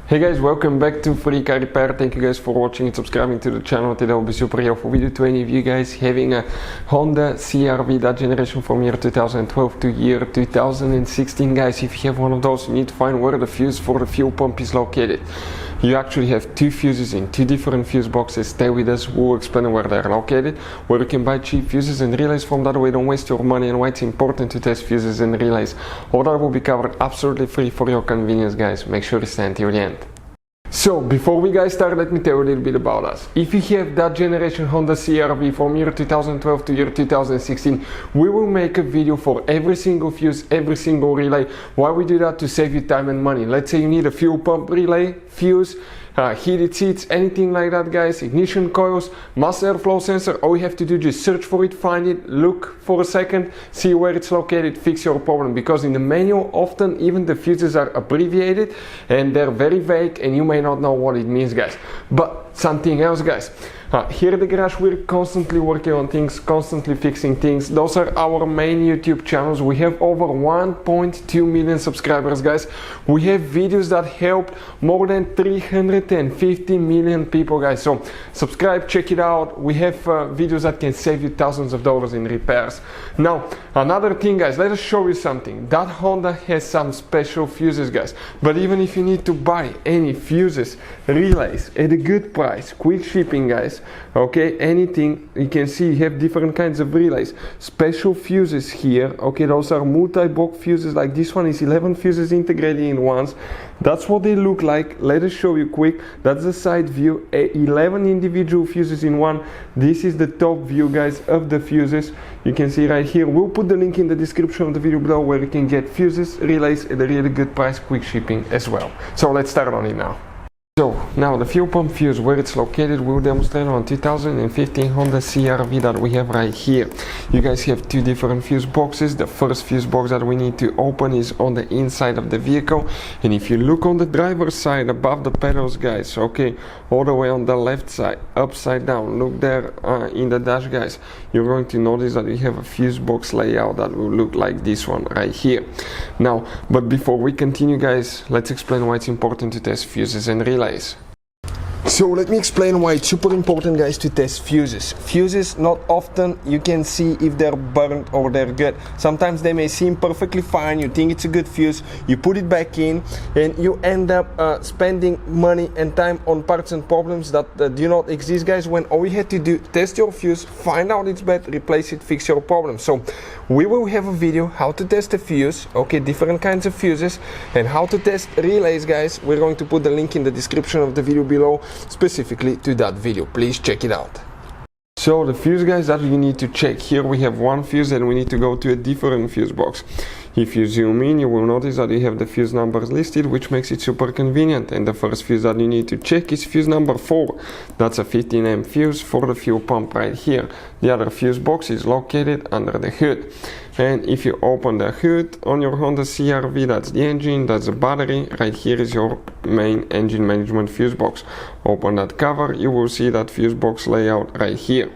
Hey guys, welcome back to Free Car Repair. Thank you guys for watching and subscribing to the channel. Today will be super helpful video to any of you guys having a Honda CRV, that generation from year 2012 to year 2016. Guys, if you have one of those, you need to find where the fuse for the fuel pump is located. You actually have two fuses in two different fuse boxes. Stay with us, we'll explain where they're located, where you can buy cheap fuses and relays from. That way don't waste your money, and why it's important to test fuses and relays. All that will be covered absolutely free for your convenience, guys. Make sure to stay until the end. So before we guys start, let me tell you a little bit about us. If you have that generation Honda CRV from year 2012 to year 2016, we will make a video for every single fuse, every single relay. Why we do that? To save you time and money. Let's say you need a fuel pump relay, fuse, heated seats, anything like that, guys, ignition coils, mass airflow sensor. All you have to do is just search for it, find it, look for a second, see where it's located, fix your problem. Because in the manual, often even the fuses are abbreviated and they're very vague and you may not know what it means, guys. But something else, guys. Here at the garage, we're constantly working on things, constantly fixing things. Those are our main YouTube channels. We have over 1.2 million subscribers, guys. We have videos that help more than 350 million people, guys. So subscribe, check it out. We have videos that can save you thousands of dollars in repairs. Now, another thing, guys, let us show you something. That Honda has some special fuses, guys. But even if you need to buy any fuses, relays at a good price, quick shipping, guys, okay, anything, you can see you have different kinds of relays, special fuses here. Okay, those are multi-block fuses. Like this one is 11 fuses integrated in ones. That's what they look like. Let us show you quick. That's the side view, 11 individual fuses in one. This is the top view, guys, of the fuses. You can see right here. We'll put the link in the description of the video below where you can get fuses, relays at a really good price, quick shipping as well. So let's start on it now. So now the fuel pump fuse, where it's located, we'll demonstrate on 2015 Honda CRV that we have right here. You guys have two different fuse boxes. The first fuse box that we need to open is on the inside of the vehicle, and if you look on the driver's side above the pedals, guys, okay, all the way on the left side, upside down, look there in the dash, guys, you're going to notice that we have a fuse box layout that will look like this one right here. Now, but before we continue, guys, let's explain why it's important to test fuses and relays. So let me explain why it's super important, guys, to test fuses. Fuses, not often you can see if they're burnt or they're good. Sometimes they may seem perfectly fine, you think it's a good fuse, you put it back in and you end up spending money and time on parts and problems that do not exist, guys, when all you had to do, test your fuse, find out it's bad, replace it, fix your problem. So we will have a video how to test a fuse, okay, different kinds of fuses, and how to test relays, guys. We're going to put the link in the description of the video below specifically to that video. Please check it out. So the fuse, guys, that you need to check. Here we have one fuse and we need to go to a different fuse box. If you zoom in, you will notice that you have the fuse numbers listed, which makes it super convenient. And the first fuse that you need to check is fuse number 4. That's a 15 amp fuse for the fuel pump right here. The other fuse box is located under the hood. And if you open the hood on your Honda CRV, that's the engine, that's the battery. Right here is your main engine management fuse box. Open that cover, you will see that fuse box layout right here.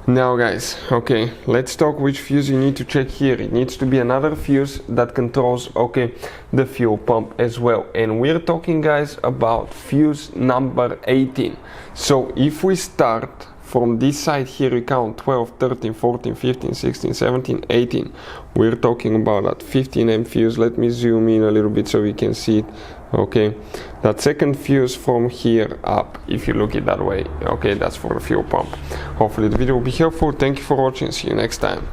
Now, guys, okay, let's talk which fuse you need to check here. It needs to be another fuse that controls, okay, the fuel pump as well. And we're talking, guys, about fuse number 18. So if we start from this side here, we count 12, 13, 14, 15, 16, 17, 18. We're talking about that 15 amp fuse. Let me zoom in a little bit so we can see it. Okay, that second fuse from here up, if you look it that way, okay, that's for the fuel pump. Hopefully the video will be helpful. Thank you for watching. See you next time.